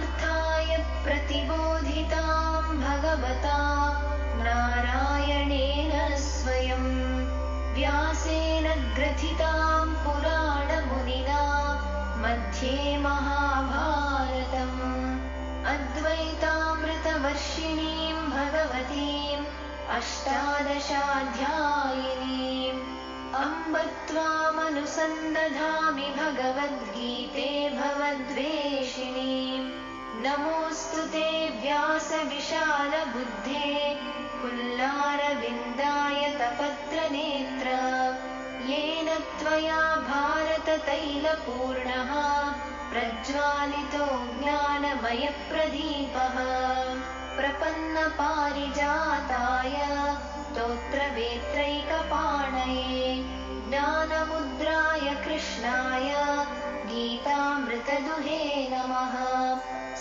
पार्थाय प्रतिबोधितां भगवता नारायणेन स्वयं व्यासेन ग्रथितां पुराणमुनिना मध्ये महाभारतम् अद्वैतामृतवर्षिणीं भगवतीम् अष्टादशाध्यायिनीम् अम्ब त्वामनुसन्दधामि भगवद्गीते भवद्वेषिणीम् नमोऽस्तु ते व्यासविशालबुद्धे पुल्लारविन्दायतपत्रनेत्र येन त्वया भारततैलपूर्णः प्रज्वालितो ज्ञानमयप्रदीपः प्रपन्नपारिजाताय स्तोत्रवेत्रैकपाणये ज्ञानमुद्राय कृष्णाय गीतामृतदुहे नमः।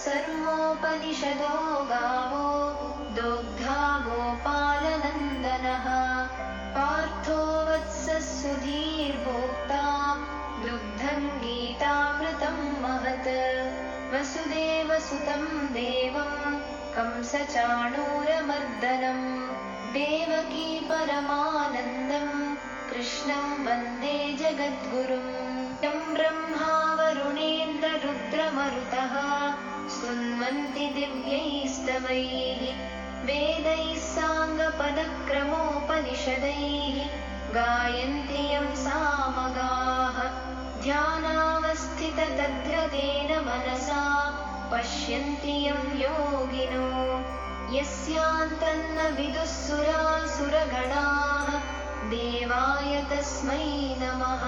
सर्वोपनिषदो गावो दोग्धा गोपालनन्दनः पार्थो वत्सः सुधीर्भोक्ता दुग्धं गीतामृतं महत् वसुदेवसुतं देवं कंसचाणूरमर्दनं देवकी परमानन्दं कृष्णं वन्दे जगद्गुरुं यं ब्रह्मा वरुणेन्द्ररुद्रमरुतः स्तुन्वन्ति दिव्यैस्तवैः वेदैः साङ्गपदक्रमोपनिषदैः गायन्ति यं सामगाः ध्यानावस्थिततद्गतेन मनसा पश्यन्ति यं योगिनो यस्यान्तन्न विदुः सुरासुरगणाः देवाय तस्मै नमः।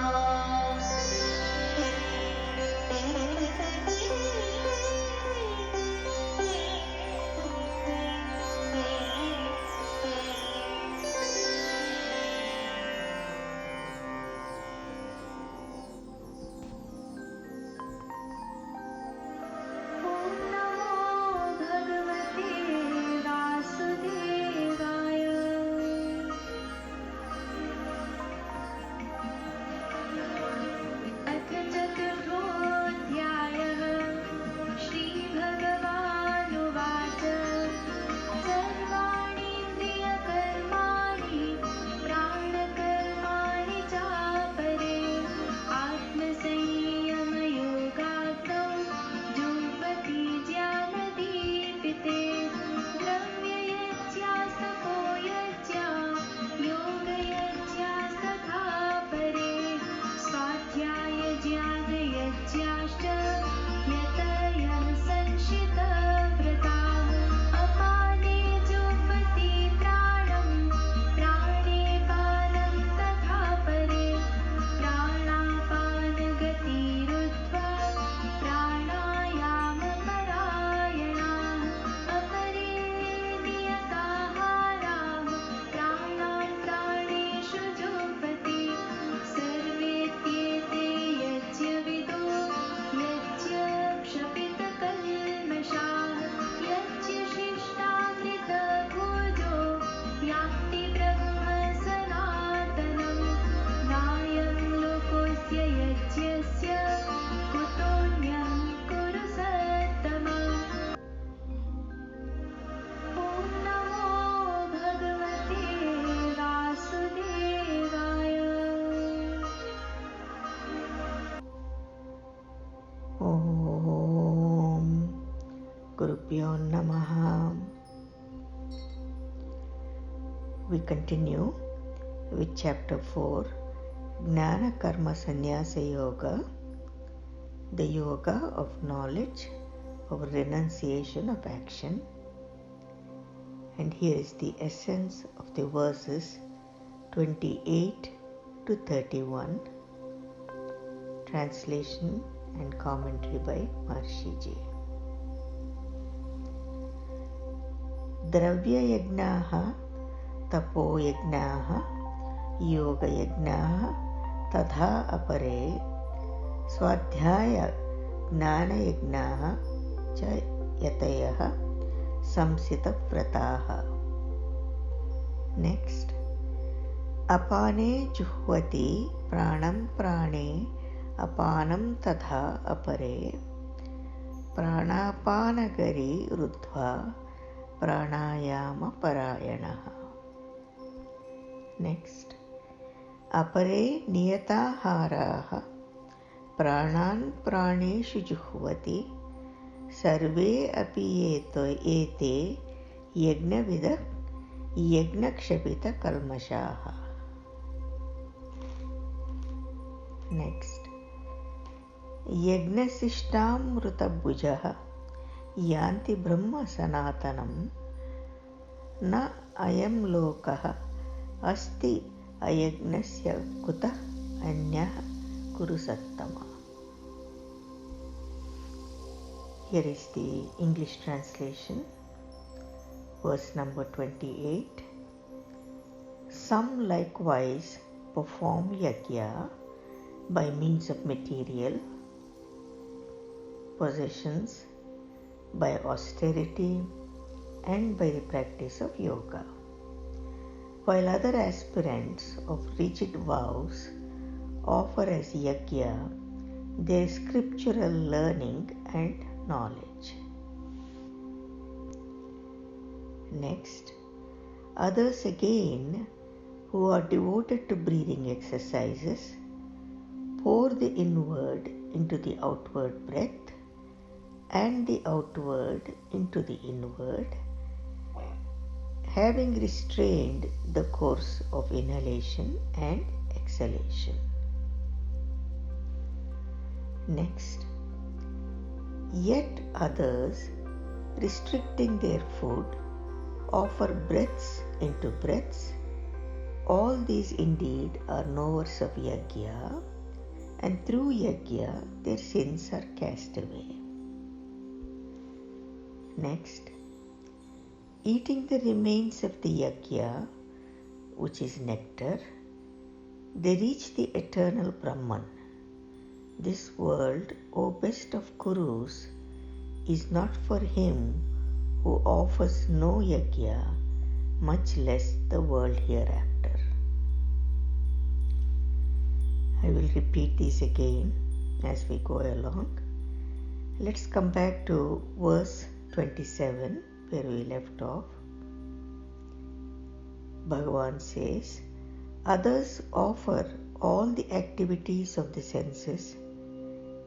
Gurubhyo Namaha. We continue with chapter 4, Jnana Karma Sannyasa Yoga, the yoga of knowledge, of renunciation of action. And here is the essence of the verses 28 to 31. Translation and commentary by Maharishi Ji. Dravya-yajnaha, tapo-yajnaha, yoga-yajnaha, tadha apare, swadhyaya-gnana-yajnaha, cha yatayaha, samsita-vrataha. Next. Apane juhvati pranam prane, apanam tadha apare, प्राणापानगरी रुद्ध्वा प्राणायामपरायणः. Next. अपरे नियताहाराः प्राणान् प्राणेषु जुह्वति सर्वे अपि एते यज्ञविदः यज्ञक्षपितकल्मषाः. Next. यज्ञशिष्टामृतभुजः यान्ति ब्रह्म सनातनं न अयं लोकः अस्ति अयज्ञस्य कुतः अन्यः कुरु सत्तमा. Here is the English translation. Verse number 28. Some likewise perform yajna by means of material possessions, by austerity, and by the practice of yoga, while other aspirants of rigid vows offer as yajna their scriptural learning and knowledge. Next, others again who are devoted to breathing exercises pour the inward into the outward breath and the outward into the inward, having restrained the course of inhalation and exhalation. Next, yet others, restricting their food, offer breaths into breaths. All these indeed are knowers of yajna, and through yajna their sins are cast away. Next, eating the remains of the yajna, which is nectar, they reach the eternal Brahman. This world, O best of Kurus, is not for him who offers no yajna, much less the world hereafter. I will repeat these again as we go along. Let's come back to verse 27 where we left off. Bhagavan says, others offer all the activities of the senses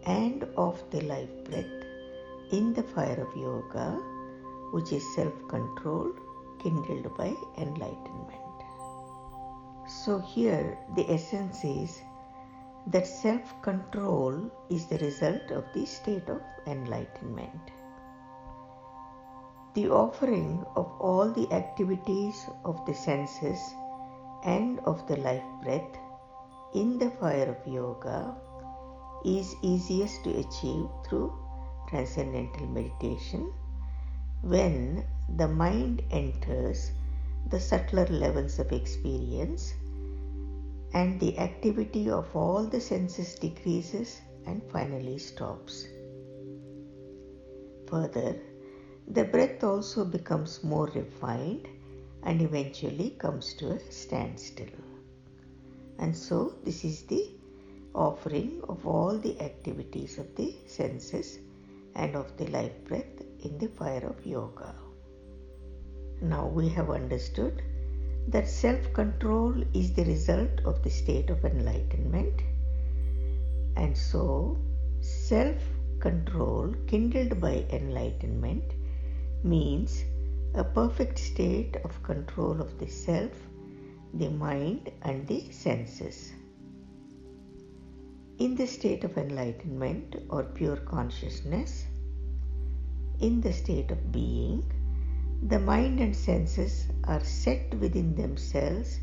and of the life breath in the fire of yoga, which is self-control kindled by enlightenment. So here the essence is that self-control is the result of the state of enlightenment. The offering of all the activities of the senses and of the life breath in the fire of yoga is easiest to achieve through transcendental meditation when the mind enters the subtler levels of experience and the activity of all the senses decreases and finally stops. Further, the breath also becomes more refined and eventually comes to a standstill. And so this is the offering of all the activities of the senses and of the life breath in the fire of yoga. Now we have understood that self-control is the result of the state of enlightenment, and so self-control kindled by enlightenment means a perfect state of control of the self, the mind and the senses. In the state of enlightenment or pure consciousness, in the state of being, the mind and senses are set within themselves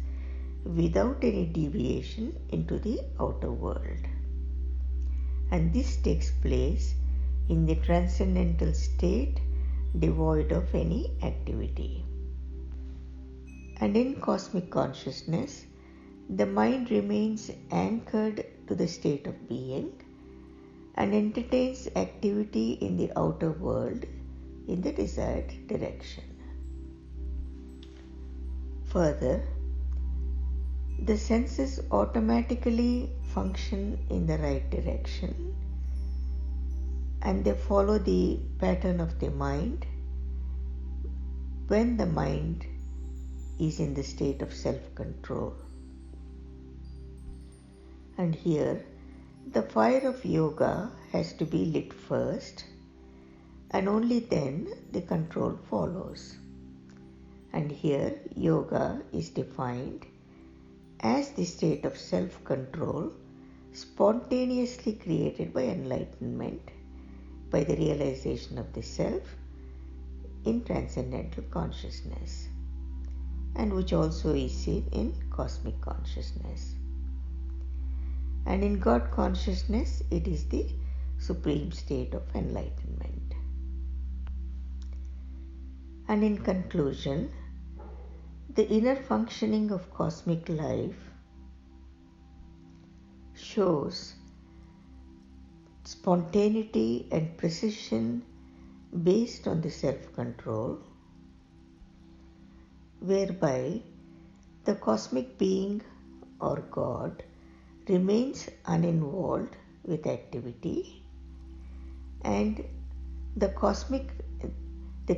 without any deviation into the outer world. And this takes place in the transcendental state devoid of any activity. And in cosmic consciousness, the mind remains anchored to the state of being and entertains activity in the outer world in the desired direction. Further, the senses automatically function in the right direction and they follow the pattern of the mind when the mind is in the state of self-control. And here, the fire of yoga has to be lit first, and only then the control follows. And here, yoga is defined as the state of self-control spontaneously created by enlightenment, by the realization of the self in transcendental consciousness, and which also is seen in cosmic consciousness. And in God consciousness, it is the supreme state of enlightenment. And in conclusion, the inner functioning of cosmic life shows spontaneity and precision based on the self-control, whereby the cosmic being or God remains uninvolved with activity, and the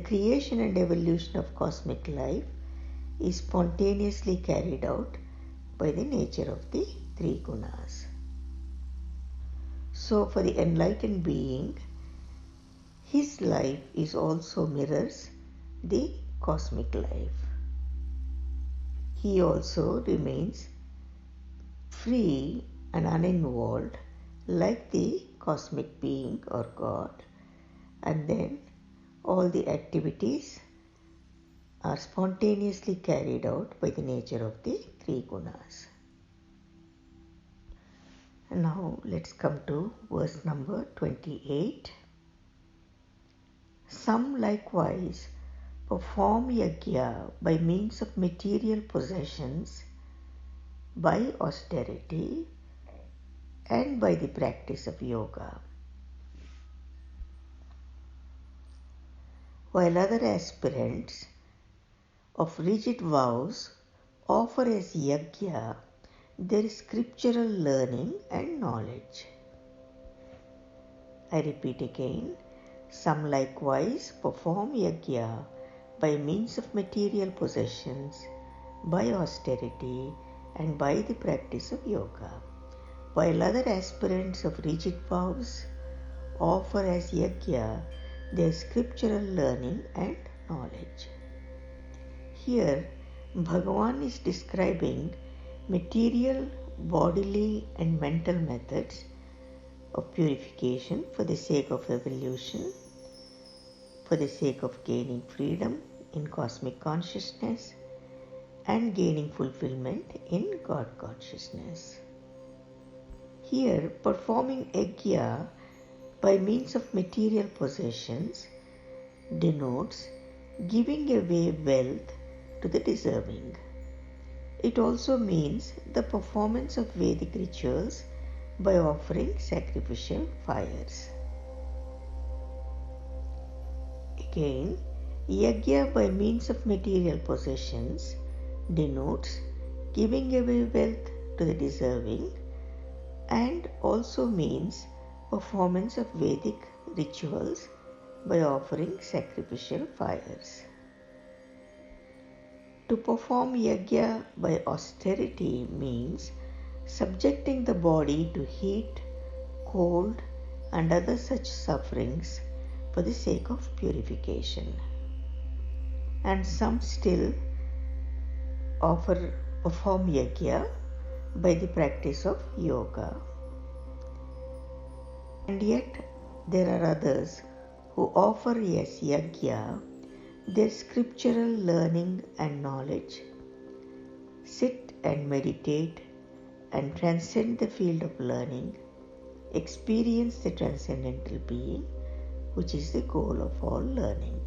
creation and evolution of cosmic life is spontaneously carried out by the nature of the three gunas. So for the enlightened being, his life is also mirrors the cosmic life. He also remains free and uninvolved like the cosmic being or God, and then all the activities are spontaneously carried out by the nature of the three gunas. And now let's come to verse number 28. Some likewise perform yajna by means of material possessions, by austerity, and by the practice of yoga, while other aspirants of rigid vows offer as yajna their scriptural learning and knowledge. I repeat again, some likewise perform yajna by means of material possessions, by austerity, and by the practice of yoga, while other aspirants of rigid vows offer as yajna their scriptural learning and knowledge. Here, Bhagavan is describing material, bodily, and mental methods of purification for the sake of evolution, for the sake of gaining freedom in cosmic consciousness, and gaining fulfillment in God consciousness. Here, performing yajna by means of material possessions denotes giving away wealth to the deserving. It also means the performance of Vedic rituals by offering sacrificial fires. Again, yajna by means of material possessions denotes giving away wealth to the deserving, and also means performance of Vedic rituals by offering sacrificial fires. To perform yajna by austerity means subjecting the body to heat, cold, and other such sufferings for the sake of purification. And some still perform yajna by the practice of yoga. And yet there are others who offer as yajna their scriptural learning and knowledge, sit and meditate and transcend the field of learning, experience the transcendental being, which is the goal of all learning.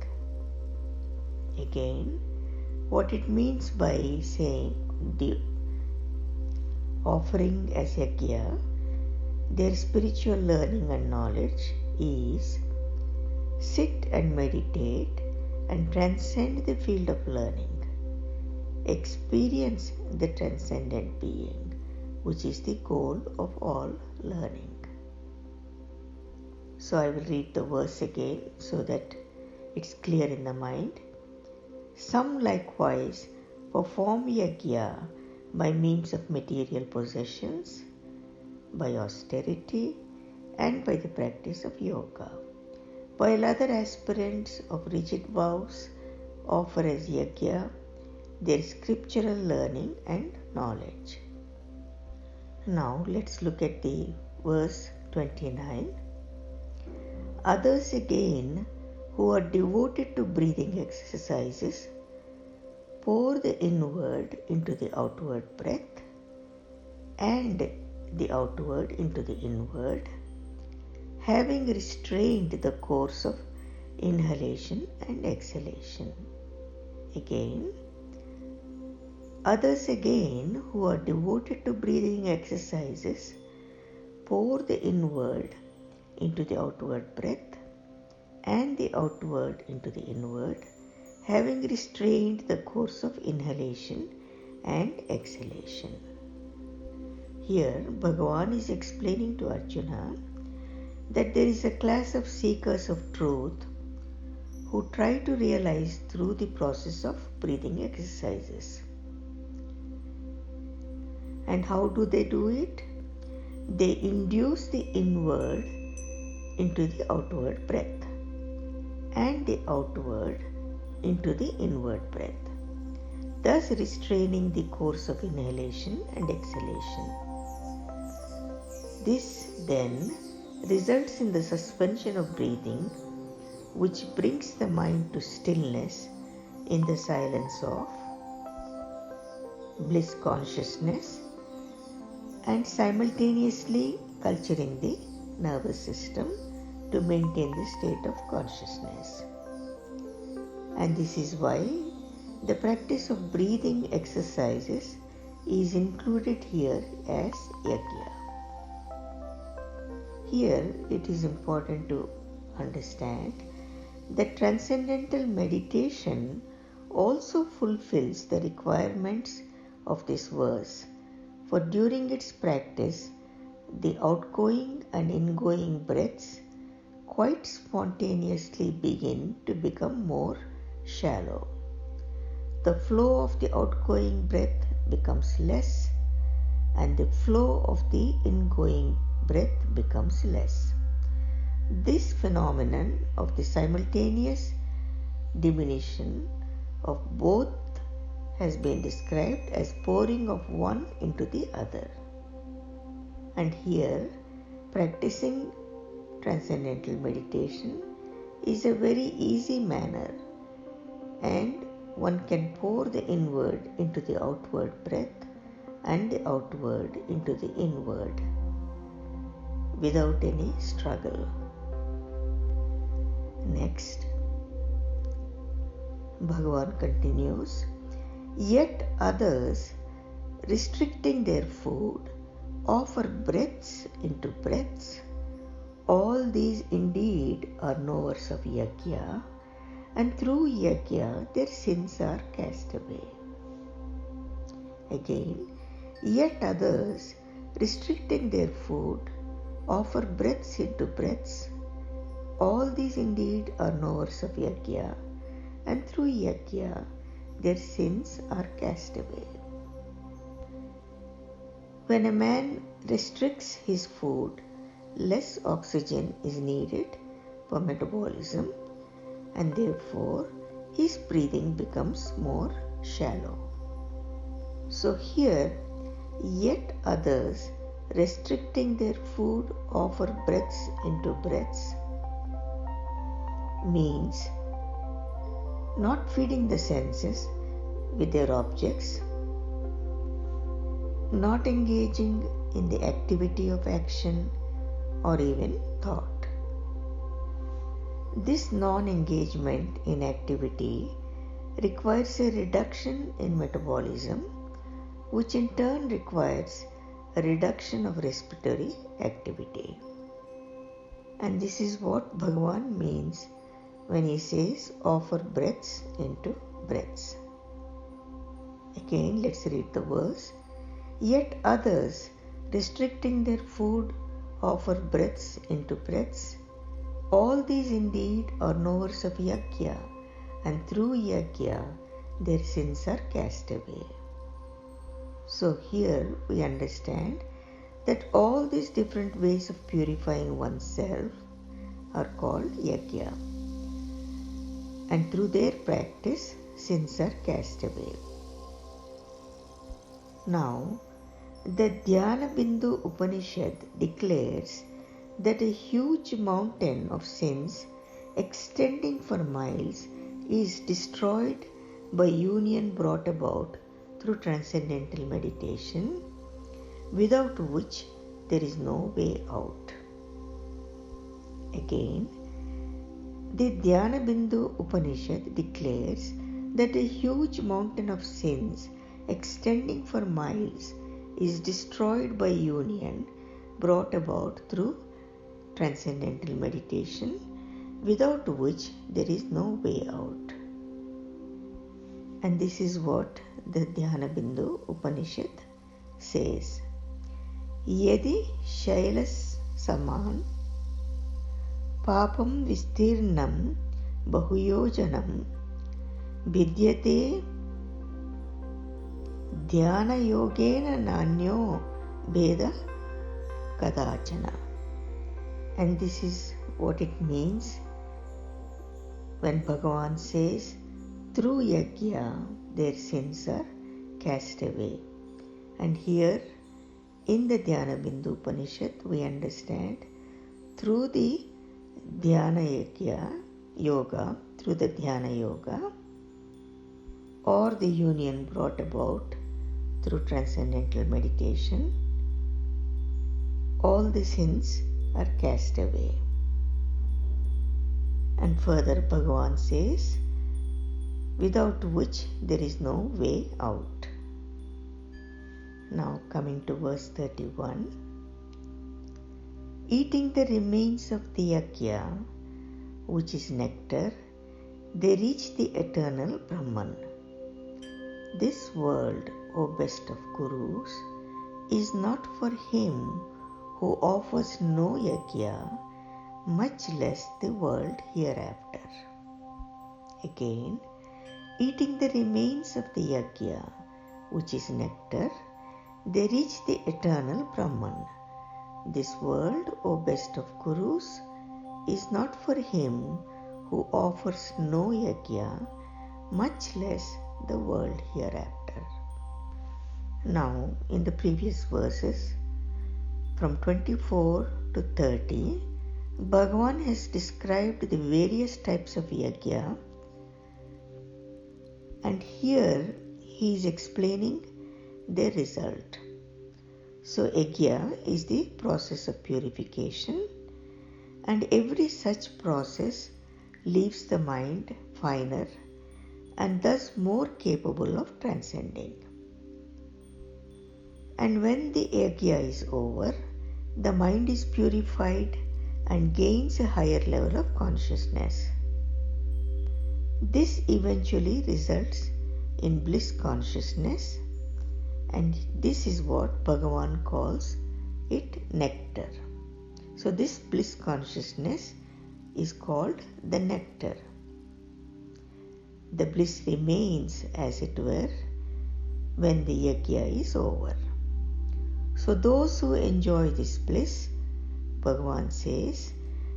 Again, what it means by saying the offering as yajna their spiritual learning and knowledge is sit and meditate and transcend the field of learning, experience the transcendent being, which is the goal of all learning. So I will read the verse again so that it's clear in the mind. Some likewise perform yajna by means of material possessions, by austerity, and by the practice of yoga, while other aspirants of rigid vows offer as yajna their scriptural learning and knowledge. Now let's look at the verse 29. Others again, who are devoted to breathing exercises, pour the inward into the outward breath and the outward into the inward, having restrained the course of inhalation and exhalation. Again, others again, who are devoted to breathing exercises, pour the inward into the outward breath and the outward into the inward, having restrained the course of inhalation and exhalation. Here, Bhagavan is explaining to Arjuna that there is a class of seekers of truth who try to realize through the process of breathing exercises. And how do they do it? They induce the inward into the outward breath and the outward into the inward breath, thus restraining the course of inhalation and exhalation. This then results in the suspension of breathing, which brings the mind to stillness in the silence of bliss consciousness and simultaneously culturing the nervous system to maintain the state of consciousness. And this is why the practice of breathing exercises is included here as yajna. Here it is important to understand that transcendental meditation also fulfills the requirements of this verse, for during its practice, the outgoing and ingoing breaths quite spontaneously begin to become more shallow. The flow of the outgoing breath becomes less, and the flow of the ingoing breath becomes less. This phenomenon of the simultaneous diminution of both has been described as pouring of one into the other. And here, practicing transcendental meditation is a very easy manner, and one can pour the inward into the outward breath and the outward into the inward without any struggle. Next, Bhagavan continues, yet others, restricting their food, offer breaths into breaths. All these indeed are knowers of yajna, and through yajna their sins are cast away. Again, yet others, restricting their food, offer breaths into breaths. All these indeed are knowers of yajna, and through yajna their sins are cast away. When a man restricts his food, less oxygen is needed for metabolism, and therefore his breathing becomes more shallow. So here, yet others, restricting their food, offer breaths into breaths, means not feeding the senses with their objects, not engaging in the activity of action or even thought. This non-engagement in activity requires a reduction in metabolism, which in turn requires a reduction of respiratory activity. And this is what Bhagavan means when he says offer breaths into breaths. Again, let's read the verse. Yet others, restricting their food, offer breaths into breaths. All these indeed are knowers of Yajna, and through Yajna their sins are cast away. So here we understand that all these different ways of purifying oneself are called Yajna, and through their practice sins are cast away. Now, the Dhyana Bindu Upanishad declares that a huge mountain of sins extending for miles is destroyed by union brought about through transcendental meditation, without which there is no way out. Again, the Dhyana Bindu Upanishad declares that a huge mountain of sins extending for miles is destroyed by union brought about through transcendental meditation, without which there is no way out. And this is what the Dhyana Bindu Upanishad says. Yadi Shailas Saman Papam Vistirnam Bahuyojanam Vidyate Dhyana Yogena Nanyo Veda Kadachana. And this is what it means when Bhagavan says, through Yajna their sins are cast away. And here in the Dhyana Bindu Upanishad we understand through the Dhyana Yajna Yoga, through the Dhyana Yoga, or the union brought about through transcendental meditation, all the sins are cast away. And further Bhagavan says, without which there is no way out. Now coming to verse 31. Eating the remains of the Yajna, which is nectar, they reach the eternal Brahman. This world, O best of Gurus, is not for him who offers no Yajna, much less the world hereafter. Again, eating the remains of the Yajna, which is nectar, they reach the eternal Brahman. This world, O best of Gurus, is not for him who offers no Yajna, much less the world hereafter. Now, in the previous verses, from 24 to 30, Bhagavan has described the various types of Yajna, and here he is explaining their result. So Yajna is the process of purification, and every such process leaves the mind finer and thus more capable of transcending. And when the Yajna is over, the mind is purified and gains a higher level of consciousness. This eventually results in bliss consciousness, and this is what Bhagavan calls it nectar. So this bliss consciousness is called the nectar. The bliss remains, as it were, when the Yajna is over. So those who enjoy this bliss, Bhagavan says,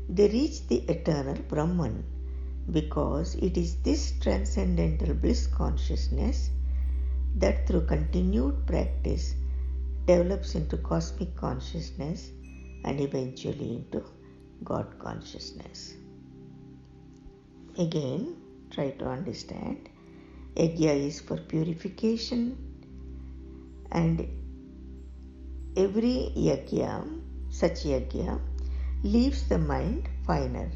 they reach the eternal Brahman, because it is this transcendental bliss consciousness that through continued practice develops into cosmic consciousness and eventually into God consciousness. Again, try to understand. Yajna is for purification, and every Yajna, such Yajna, leaves the mind finer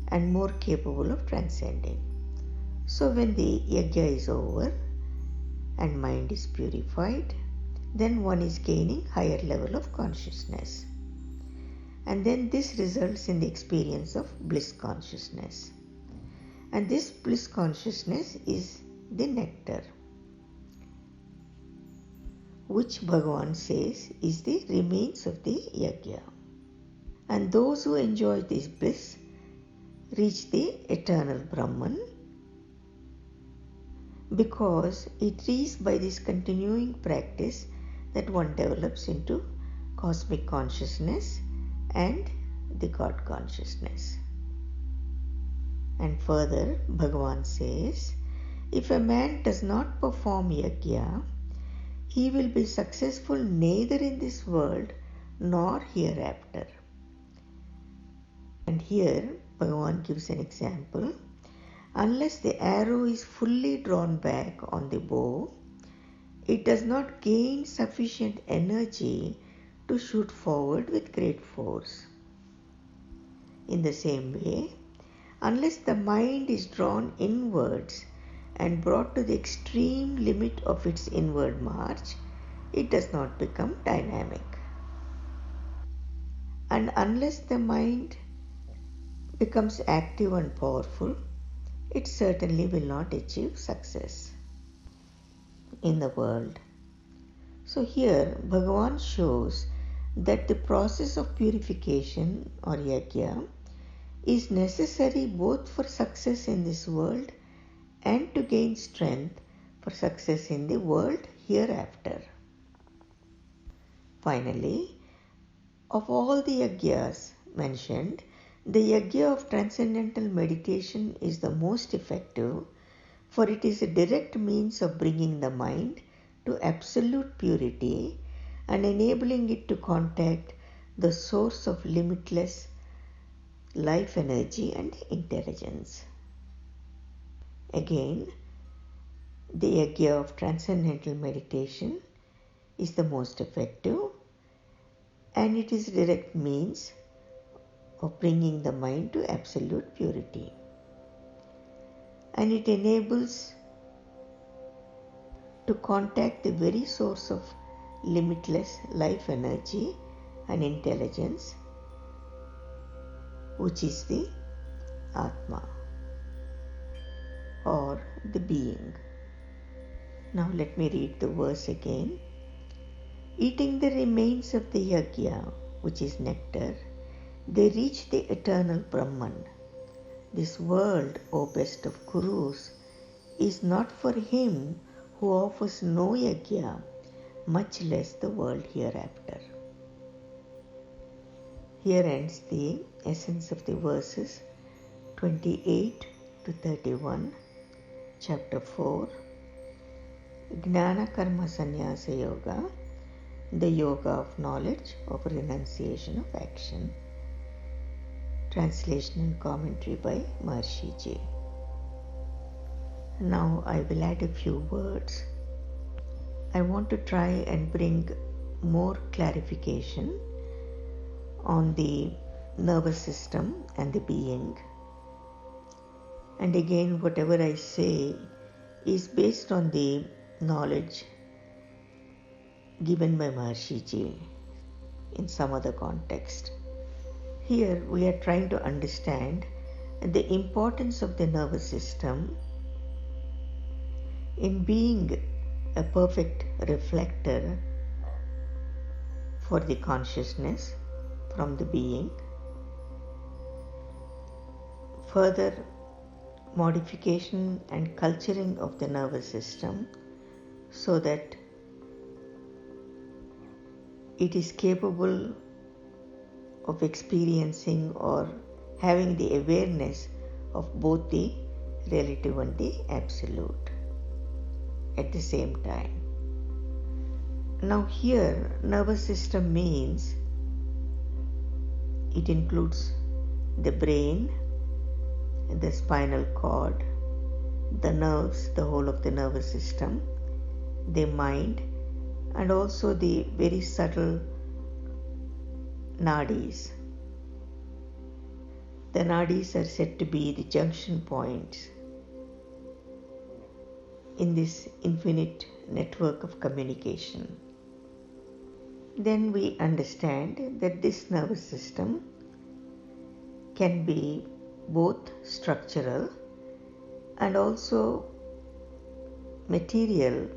and more capable of transcending. So when the Yajna is over and mind is purified, then one is gaining higher level of consciousness. And then this results in the experience of bliss consciousness. And this bliss consciousness is the nectar, which Bhagavan says is the remains of the Yajna. and those who enjoy this bliss reach the eternal Brahman, because it is by this continuing practice that one develops into cosmic consciousness and the God consciousness. And further, Bhagavan says, if a man does not perform yajna, he will be successful neither in this world nor hereafter. And here Bhagavan gives an example. Unless the arrow is fully drawn back on the bow, it does not gain sufficient energy to shoot forward with great force. In the same way, unless the mind is drawn inwards and brought to the extreme limit of its inward march, it does not become dynamic. And unless the mind becomes active and powerful, it certainly will not achieve success in the world. So here Bhagavan shows that the process of purification or yajna is necessary both for success in this world and to gain strength for success in the world hereafter. Finally, of all the yajnas mentioned, the yajna of transcendental meditation is the most effective, for it is a direct means of bringing the mind to absolute purity and enabling it to contact the source of limitless life energy and intelligence. Again, the yajna of transcendental meditation is the most effective, and it is a direct means of bringing the mind to absolute purity. And it enables to contact the very source of limitless life energy and intelligence, which is the Atma or the being. Now let me read the verse again. Eating the remains of the yajna, which is nectar, they reach the eternal Brahman. This world, O best of Gurus, is not for him who offers no yajna, much less the world hereafter. Here ends the essence of the verses 28 to 31, chapter 4, Jnana Karma Sannyasa Yoga, the yoga of knowledge over renunciation of action. Translation and commentary by Maharishi Ji. Now I will add a few words. I want to try and bring more clarification on the nervous system and the being. And again, whatever I say is based on the knowledge given by Maharishi Ji in some other context. Here we are trying to understand the importance of the nervous system in being a perfect reflector for the consciousness from the being. Further modification and culturing of the nervous system so that it is capable of experiencing or having the awareness of both the relative and the absolute at the same time. Now here, nervous system means it includes the brain, the spinal cord, the nerves, the whole of the nervous system, the mind, and also the very subtle nadis. The nadis are said to be the junction points in this infinite network of communication. Then we understand that this nervous system can be both structural and also material,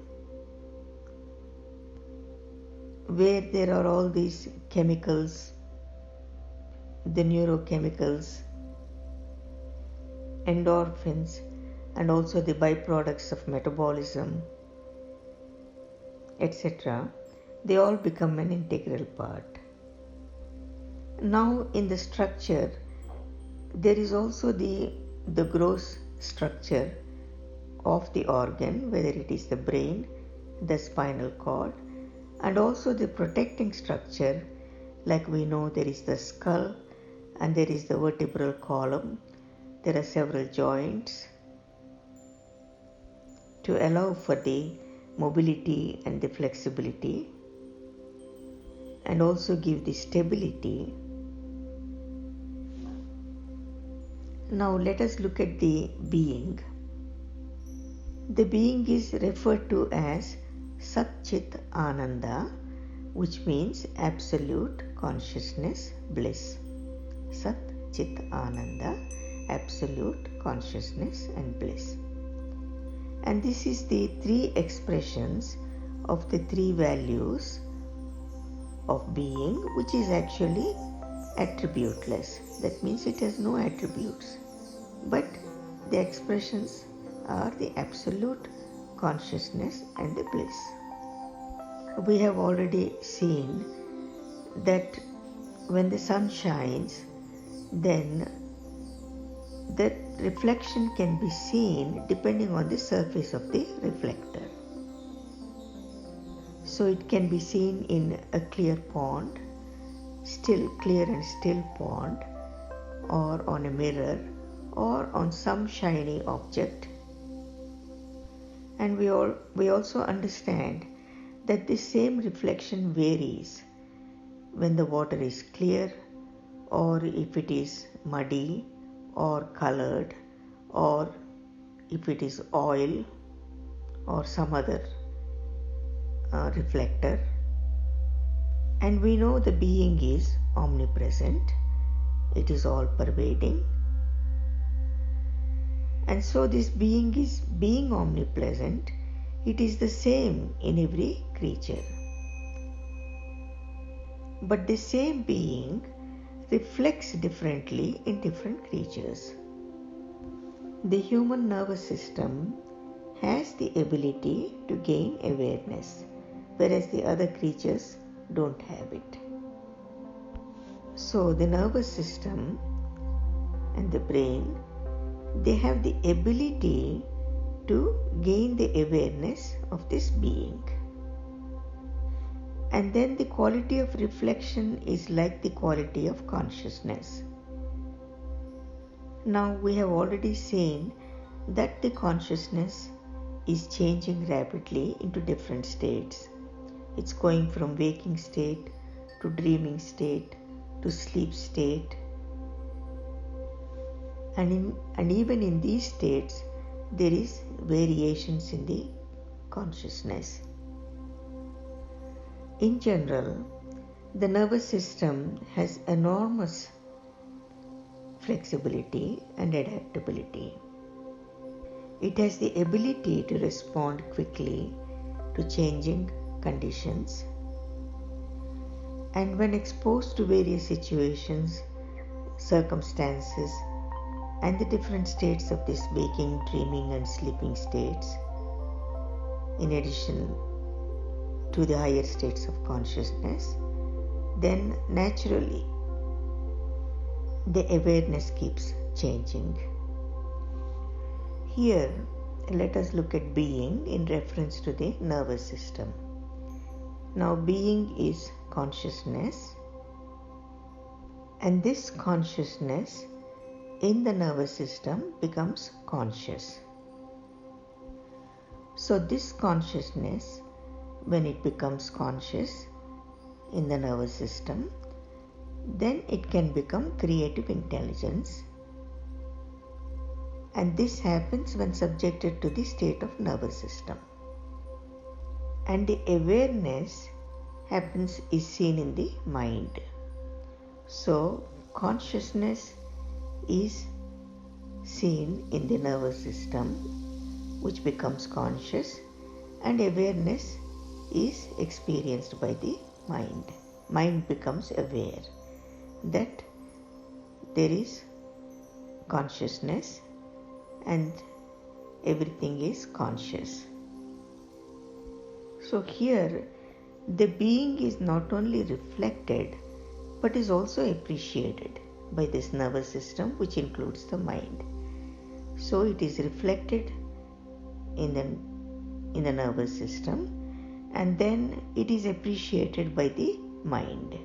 where there are all these chemicals the neurochemicals, endorphins, and also the byproducts of metabolism, etc., they all become an integral part. Now in the structure, there is also the gross structure of the organ, whether it is the brain, the spinal cord, and also the protecting structure, like we know there is the skull and there is the vertebral column. There are several joints to allow for the mobility and the flexibility, and also give the stability. Now let us look at the being. The being is referred to as Sat Chit Ananda, which means absolute consciousness bliss. Sat Chit Ananda, absolute consciousness and bliss. And this is the three expressions of the three values of being, which is actually attributeless. That means it has no attributes, but the expressions are the absolute consciousness and the bliss. We have already seen that when the sun shines, then that reflection can be seen depending on the surface of the reflector. So it can be seen in a clear pond, clear and still pond, or on a mirror, or on some shiny object. And we also understand that the same reflection varies when the water is clear, or if it is muddy or colored, or if it is oil or some other reflector. And we know the being is omnipresent, it is all pervading. And so this being is being omnipresent, it is the same in every creature. But the same being reflects differently in different creatures. The human nervous system has the ability to gain awareness, whereas the other creatures don't have it. So the nervous system and the brain, they have the ability to gain the awareness of this being. And then the quality of reflection is like the quality of consciousness. Now we have already seen that the consciousness is changing rapidly into different states. It's going from waking state to dreaming state to sleep state. And even in these states, there is variations in the consciousness. In general, the nervous system has enormous flexibility and adaptability. It has the ability to respond quickly to changing conditions, and when exposed to various situations, circumstances, and the different states of this waking, dreaming, and sleeping states, in addition to the higher states of consciousness, then naturally the awareness keeps changing. Here, let us look at being in reference to the nervous system. Now, being is consciousness, and this consciousness in the nervous system becomes conscious. So this consciousness, when it becomes conscious in the nervous system, then it can become creative intelligence, and this happens when subjected to the state of nervous system. And the awareness is seen in the mind. So consciousness is seen in the nervous system, which becomes conscious, and awareness is experienced by the mind. Mind becomes aware that there is consciousness and everything is conscious. So here the being is not only reflected but is also appreciated by this nervous system, which includes the mind. So it is reflected in the nervous system, and then it is appreciated by the mind.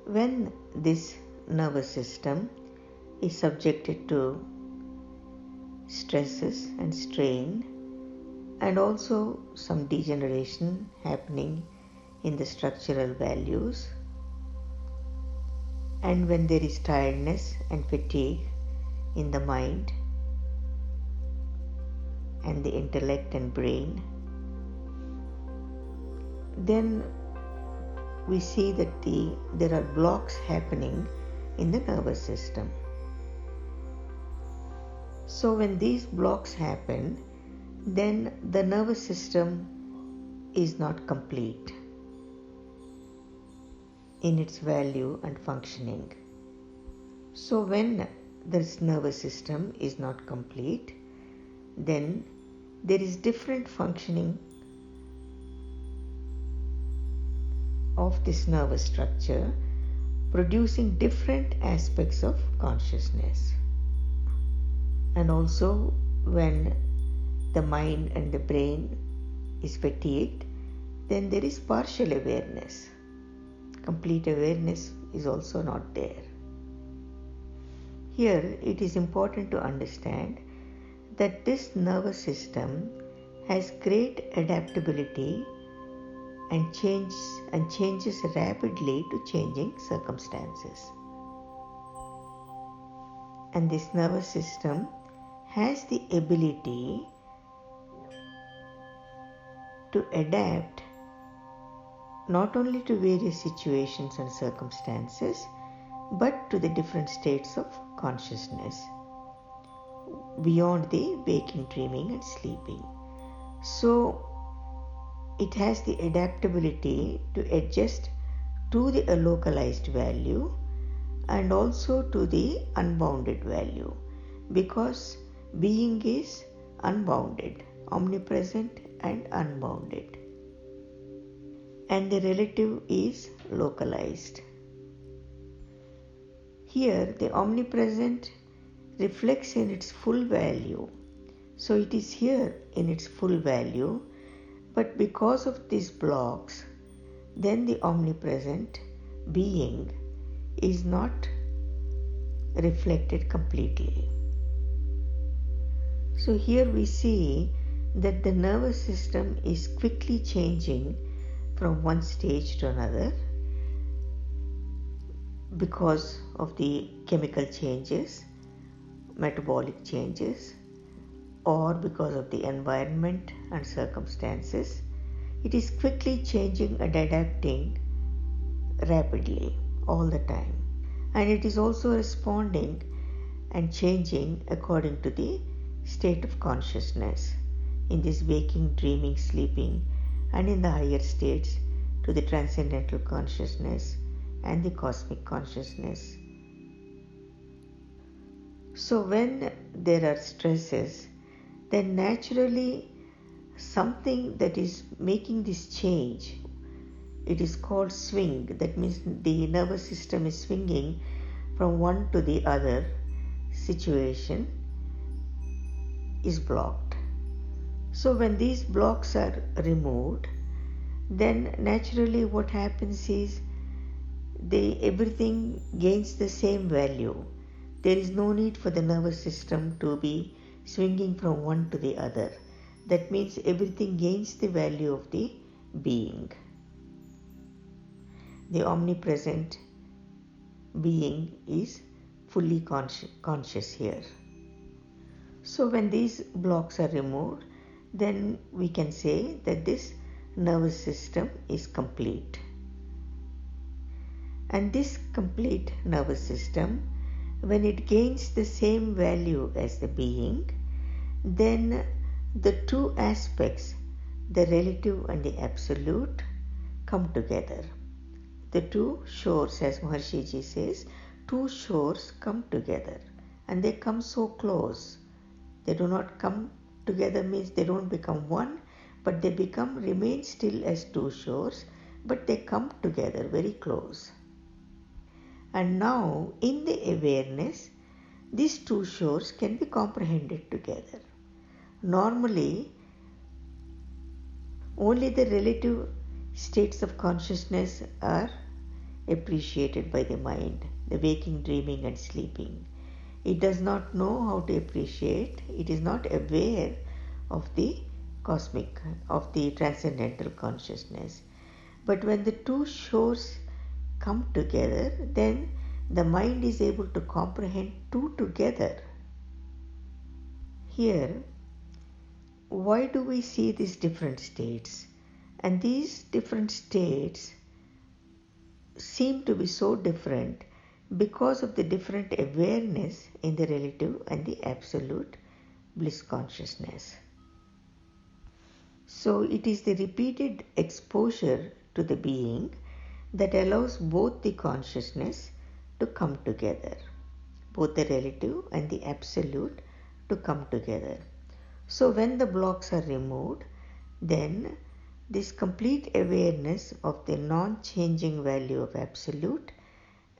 When this nervous system is subjected to stresses and strain, and also some degeneration happening in the structural values, and when there is tiredness and fatigue in the mind and the intellect and brain, then we see that there are blocks happening in the nervous system. So when these blocks happen, then the nervous system is not complete in its value and functioning. So when this nervous system is not complete, then there is different functioning of this nervous structure, producing different aspects of consciousness. And also when the mind and the brain is fatigued, then there is partial awareness. Complete awareness is also not there. Here it is important to understand that this nervous system has great adaptability and changes rapidly to changing circumstances. And this nervous system has the ability to adapt not only to various situations and circumstances, but to the different states of consciousness beyond the waking, dreaming and sleeping. So it has the adaptability to adjust to the localized value and also to the unbounded value, because being is unbounded, omnipresent and unbounded, and the relative is localized. Here the omnipresent reflects in its full value, so it is here in its full value, but because of these blocks, then the omnipresent being is not reflected completely. So here we see that the nervous system is quickly changing from one stage to another because of the chemical changes, metabolic changes, or because of the environment and circumstances. It is quickly changing and adapting rapidly all the time, and it is also responding and changing according to the state of consciousness in this waking, dreaming, sleeping, and in the higher states to the transcendental consciousness and the cosmic consciousness. So when there are stresses, then naturally something that is making this change, it is called swing. That means the nervous system is swinging from one to the other situation, is blocked. So when these blocks are removed, then naturally what happens is everything gains the same value. There is no need for the nervous system to be swinging from one to the other. That means everything gains the value of the being. The omnipresent being is fully conscious here. So when these blocks are removed, then we can say that this nervous system is complete. And this complete nervous system, when it gains the same value as the being, then the two aspects, the relative and the absolute, come together. The two shores, as Maharshi Ji says, two shores come together, and they come so close. They do not come together means they don't become one, but they remain still as two shores, but they come together very close. And now in the awareness, these two shores can be comprehended together. Normally, only the relative states of consciousness are appreciated by the mind, the waking, dreaming and sleeping. It does not know how to appreciate, it is not aware of the cosmic, of the transcendental consciousness. But when the two shores come together, then the mind is able to comprehend two together. Here, why do we see these different states? And these different states seem to be so different because of the different awareness in the relative and the absolute bliss consciousness. So it is the repeated exposure to the being that allows both the consciousness to come together, both the relative and the absolute to come together. So when the blocks are removed, then this complete awareness of the non-changing value of absolute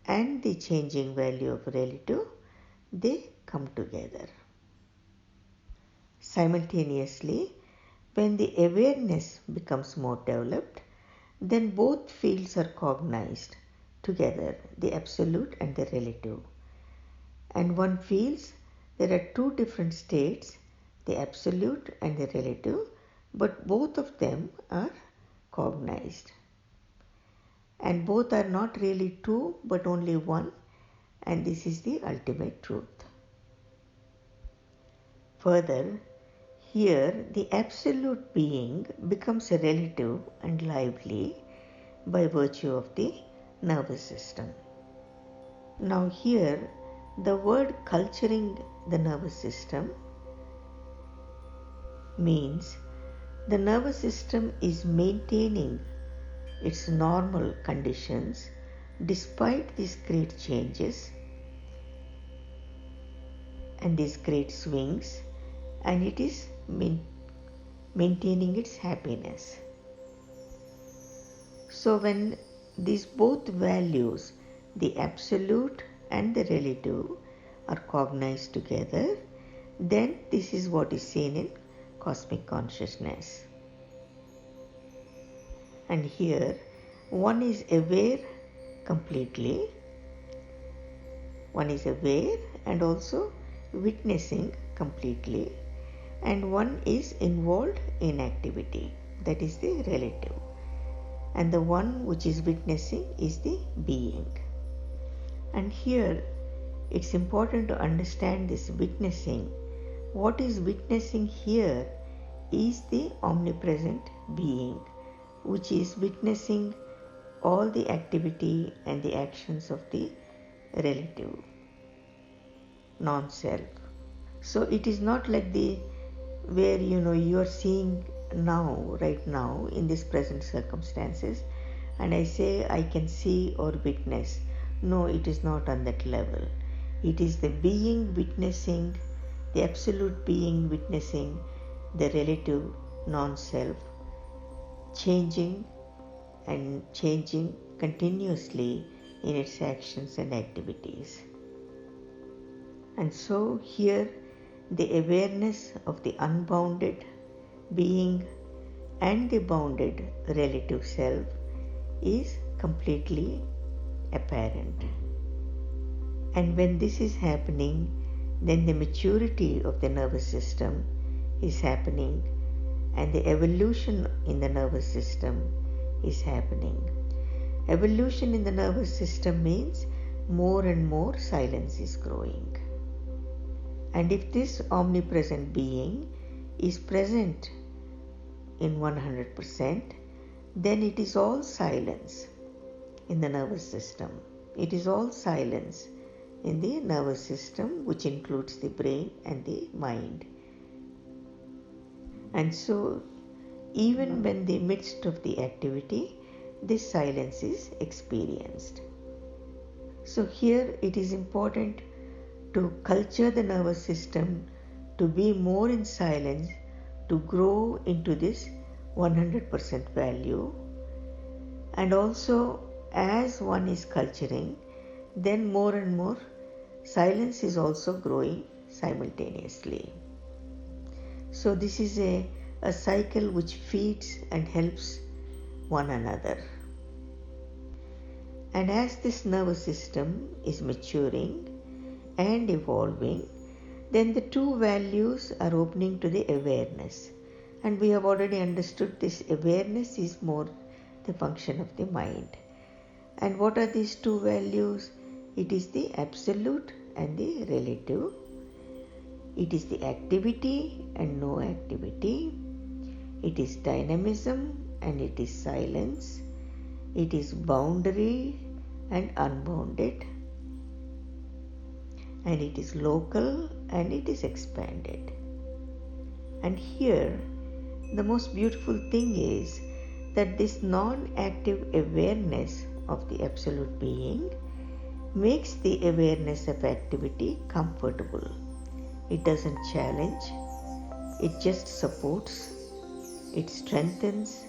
and the changing value of relative, they come together. Simultaneously, when the awareness becomes more developed, then both fields are cognized together, the absolute and the relative. And one feels there are two different states, the absolute and the relative, but both of them are cognized. And both are not really two, but only one, and this is the ultimate truth. Further, here the absolute being becomes a relative and lively by virtue of the nervous system. Now here, the word culturing the nervous system means the nervous system is maintaining its normal conditions despite these great changes and these great swings, and it is maintaining its happiness. So when these both values, the absolute and the relative, are cognized together, then this is what is seen in cosmic consciousness. And here, one is aware completely, one is aware and also witnessing completely, and one is involved in activity, that is the relative, and the one which is witnessing is the being. And here it's important to understand this witnessing. What is witnessing here is the omnipresent being, which is witnessing all the activity and the actions of the relative, non-self. So it is not like where you are seeing now, right now, in these present circumstances, and I say I can see or witness. No, it is not on that level. It is the being witnessing, the absolute being witnessing the relative non-self, changing and changing continuously in its actions and activities. And so here the awareness of the unbounded being and the bounded relative self is completely apparent. And when this is happening, then the maturity of the nervous system is happening, and the evolution in the nervous system is happening. Evolution in the nervous system means more and more silence is growing. And if this omnipresent being is present in 100%, then it is all silence in the nervous system. It is all silence in the nervous system, which includes the brain and the mind. And so, even when in the midst of the activity, this silence is experienced. So here it is important to culture the nervous system to be more in silence, to grow into this 100% value. And also, as one is culturing, then more and more silence is also growing simultaneously. So this is a cycle which feeds and helps one another. And as this nervous system is maturing and evolving, then the two values are opening to the awareness. And we have already understood this awareness is more the function of the mind. And what are these two values? It is the absolute and the relative. It is the activity and no activity. It is dynamism and it is silence. It is boundary and unbounded. And it is local and it is expanded. And here, the most beautiful thing is that this non-active awareness of the absolute being makes the awareness of activity comfortable. It doesn't challenge, it just supports, it strengthens,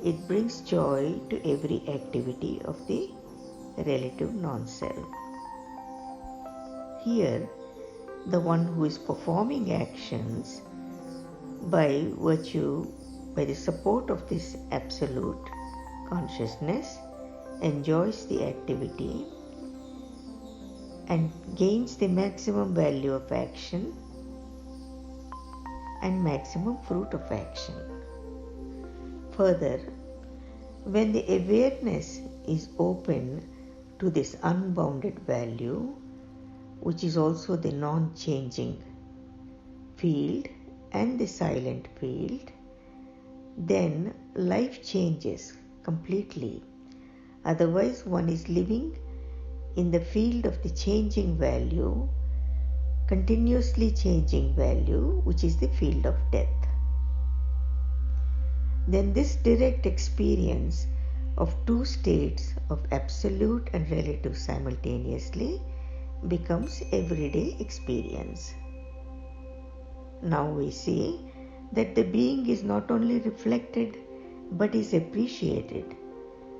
it brings joy to every activity of the relative non-self. Here, the one who is performing actions by the support of this absolute consciousness enjoys the activity and gains the maximum value of action and maximum fruit of action. Further, when the awareness is open to this unbounded value, which is also the non-changing field and the silent field, then life changes completely. Otherwise, one is living in the field of the changing value, continuously changing value, which is the field of death. Then this direct experience of two states of absolute and relative simultaneously becomes everyday experience. Now we see that the being is not only reflected but is appreciated.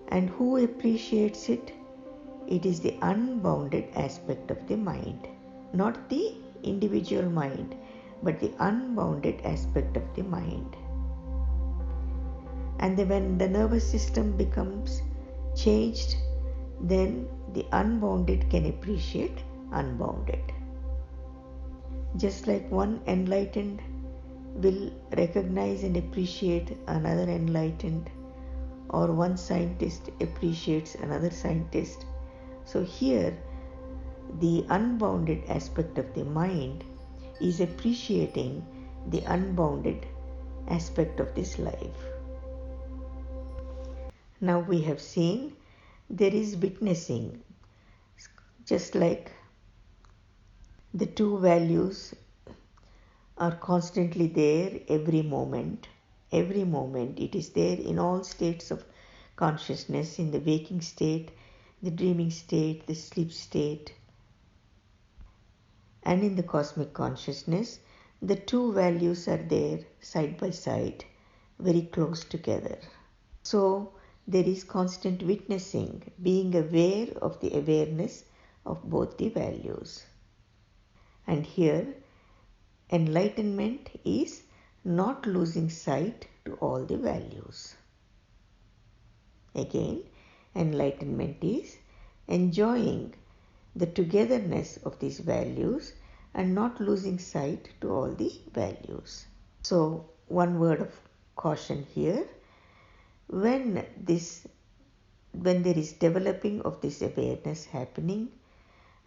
And who appreciates it? It is the unbounded aspect of the mind, not the individual mind, but the unbounded aspect of the mind. And then when the nervous system becomes changed, then the unbounded can appreciate unbounded. Just like one enlightened will recognize and appreciate another enlightened, or one scientist appreciates another scientist. So here, the unbounded aspect of the mind is appreciating the unbounded aspect of this life. Now we have seen there is witnessing, just like the two values are constantly there every moment. Every moment it is there in all states of consciousness, in the waking state, the dreaming state, the sleep state, and in the cosmic consciousness. The two values are there side by side, very close together. So there is constant witnessing, being aware of the awareness of both the values. And here, enlightenment is not losing sight to all the values. Again, enlightenment is enjoying the togetherness of these values and not losing sight to all the values. So, one word of caution here. When there is developing of this awareness happening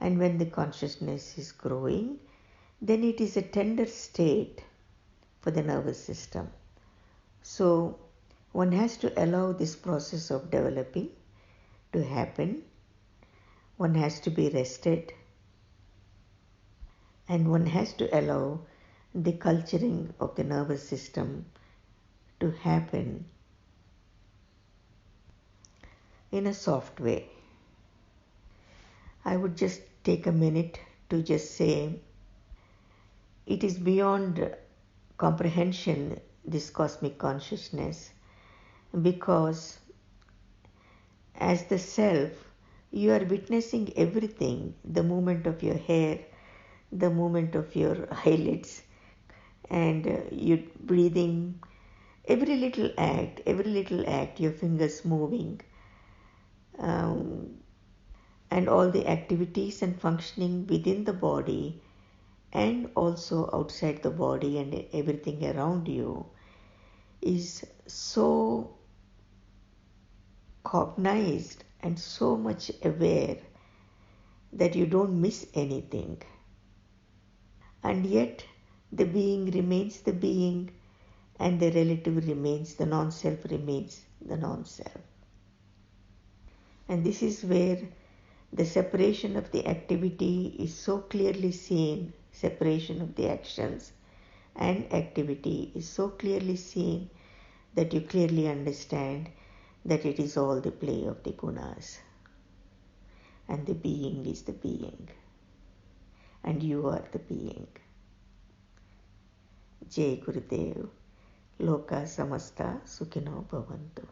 and when the consciousness is growing, then it is a tender state for the nervous system. So one has to allow this process of developing to happen. One has to be rested, and one has to allow the culturing of the nervous system to happen in a soft way. I would just take a minute to just say it is beyond comprehension, this cosmic consciousness, because as the self, you are witnessing everything, the movement of your hair, the movement of your eyelids, and you breathing, every little act, your fingers moving, and all the activities and functioning within the body and also outside the body and everything around you is so cognized and so much aware that you don't miss anything. And yet the being remains the being, and the relative remains, the non-self remains the non-self. And this is where the separation of the activity is so clearly seen, separation of the actions and activity is so clearly seen that you clearly understand that it is all the play of the gunas. And the being is the being. And you are the being. Jai Gurudev. Loka samasta sukhino bhavantu.